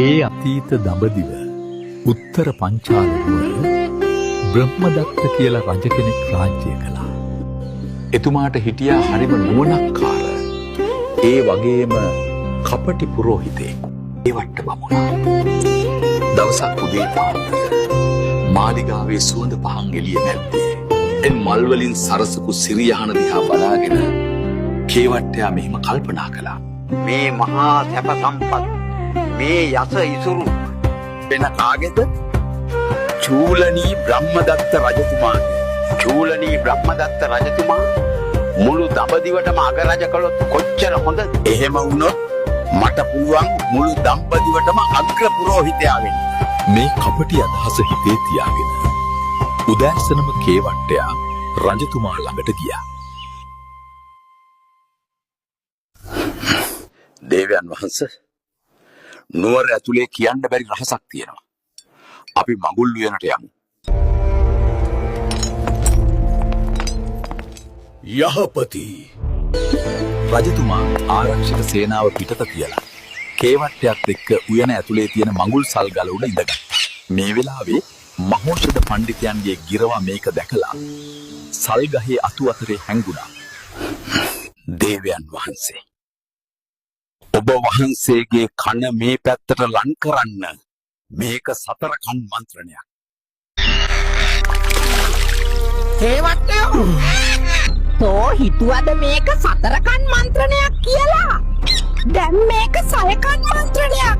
ඒ අතීත දඹදිව උත්තර පංචාල නුවර බ්‍රහ්මදත්ත කියලා රජ කෙනෙක් රාජ්‍ය කළා. එතුමාට හිටියා හරිම නුවණක්කාර. ඒ වගේම කපටි පුරෝහිතෙක්. ඒ වට බමුණා. දවසක් උදේ පාන්දර මාලිගාවේ සුවඳ පහන් එළිය නැද්දේ. එන් මල් වලින් සරසපු සිරියහන දිහා බලාගෙන කේවට්ටයා මෙහිම කල්පනා කළා. මේ මහා සැප සම්පත් මේ යස ඉසුරු වෙන කාගේද? චූලනී බ්‍රහ්මදත්ත රජතුමාගේ. චූලනී බ්‍රහ්මදත්ත රජතුමා මුළු දඹදිවටම අගරජ කළොත් කොච්චර හොඳද? එහෙම වුණොත් මට පුළුවන් මුළු දඹදිවටම අග්‍ර පුරෝහිතයා වෙන්න. මේ කපටි අදහස හිතේ තියාගෙන උදෑසනම කේවට්ටයා රජතුමා ළඟට ගියා. දේවයන් වහන්සේ, නුවර ඇතුලේ කියන්න බැරි රහසක් තියෙනවා. අපි මඟුල් උයනට යමු. යහපති. රජතුමා ආරක්ෂක සේනාව පිටත තියලා කේවට්ටයත් එක්ක උයන ඇතුලේ තියෙන මඟුල් සල්ගල උඩ ඉඳගත්තා. මේ වෙලාවේ මහෝෂධ පඬිතුයන්ගේ ගිරවා මේක දැකලා සල්ගහේ අතු අතරේ හැංගුණා. දේවයන් වහන්සේ, ඔබ වහන්සේගේ කන මේ පැත්තට ලං කරන්න. මේක සතර කන් මන්ත්‍රණයක්. කේවට්ටයෝ, තෝ හිතුවද මේක සතර කන් මන්ත්‍රණයක් කියලා? දැන් මේක සය කන් මන්ත්‍රණයක්.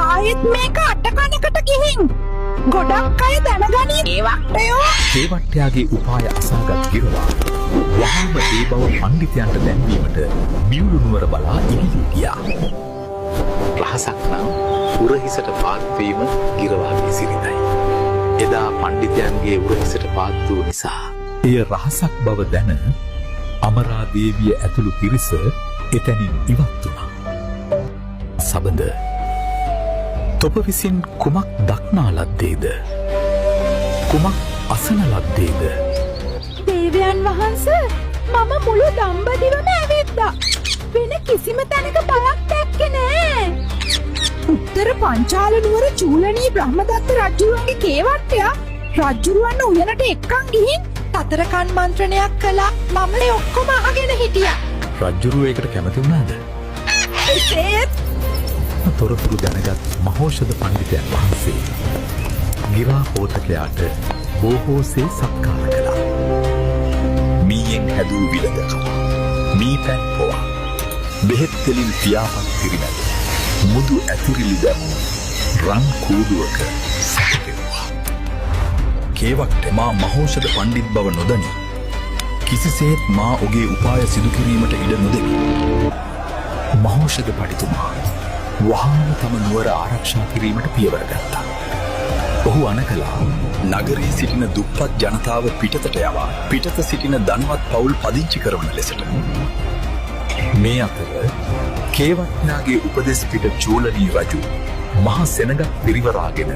ආයෙත් මේක අට කනකට ගිහින් ගොඩක් අය දැනගනී. කේවට්ටයෝ, කේවට්ටයාගේ උපාය අසාගත් ගිරවා වහාම ඒ බව පඬිතුයන්ට දැන්වීමට මියුළු නුවර බලා ඉගිලී ගියා. රහසක් නම් උරහිසට පාත්වීම ගිරවාගේ සිරිතයි. එදා පඬිතුයන්ගේ උරහිසට පාත් වූ නිසා එය රහසක් බව දැන අමරා දේවිය ඇතුළු පිරිස එතැනින් ඉවත් වුණා. සබඳ, තොප විසින් කුමක් දක්නා ලද්දේද? කුමක් අසන ලද්දේද? දේවයන් වහන්සේ, මම මුළු දඹදිවම ඇවිද්දා. වෙන කිසිම තැනක බලක් දැක්කේ නෑ. උත්තර පංචාල නුවර චූලනී බ්‍රහ්මදත්ත රජුගේ කේවට්ටයා රජුරවන්න උයනට එක්කන් ගිහින් සතරකන් මන්ත්‍රණයක් කළා. මම ඒ ඔක්කොම අහගෙන හිටියා. රජුරුව ඒකට කැමති වුණාද? ඒත් තොරතුරු දැනගත් මහෝෂධ පඬිතුයන් වහන්සේ ගිරා පෝතකයාට බොහෝසේ සත්කාර කළා. මීයෙන් හැදූ විලදකම, මී පැන් පොවා, බෙහෙත් තෙලින් පියාපත් පිරිමැද, මුදු ඇතිරිලි දැමූ රන් කූඩුවක සැකපෙව්වා. කේවට්ට මා මහෝෂධ පණ්ඩිත් බව නොදනි කිසිසේත් මා ඔගේ උපාය සිදු කිරීමට ඉඩ නොදෙමි. මහෝෂධ පඬිතුමා වහාම තම නුවර ආරක්ෂා කිරීමට පියවර ගත්තා. ඔහු අනකලා නගරයේ සිටින දුප්පත් ජනතාව පිටතට යවා පිටත සිටින ධනවත් පවුල් පදිංචි කරවන ලෙසට. මේ අතර කේවට්ටයාගේ උපදෙස් පිට චූලනී රජු මහ සෙනගක් පිරිවරාගෙන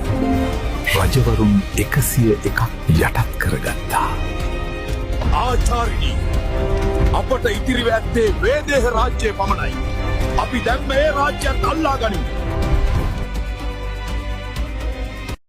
රජවරුන් 101ක් යටත් කරගත්තා. ආචාර්යනි, අපට ඉතිරිව ඇත්තේ වේදේහ රාජ්‍යය පමණයි. අපි දැන් මේ රාජ්‍යයත් අල්ලා ගනිමු.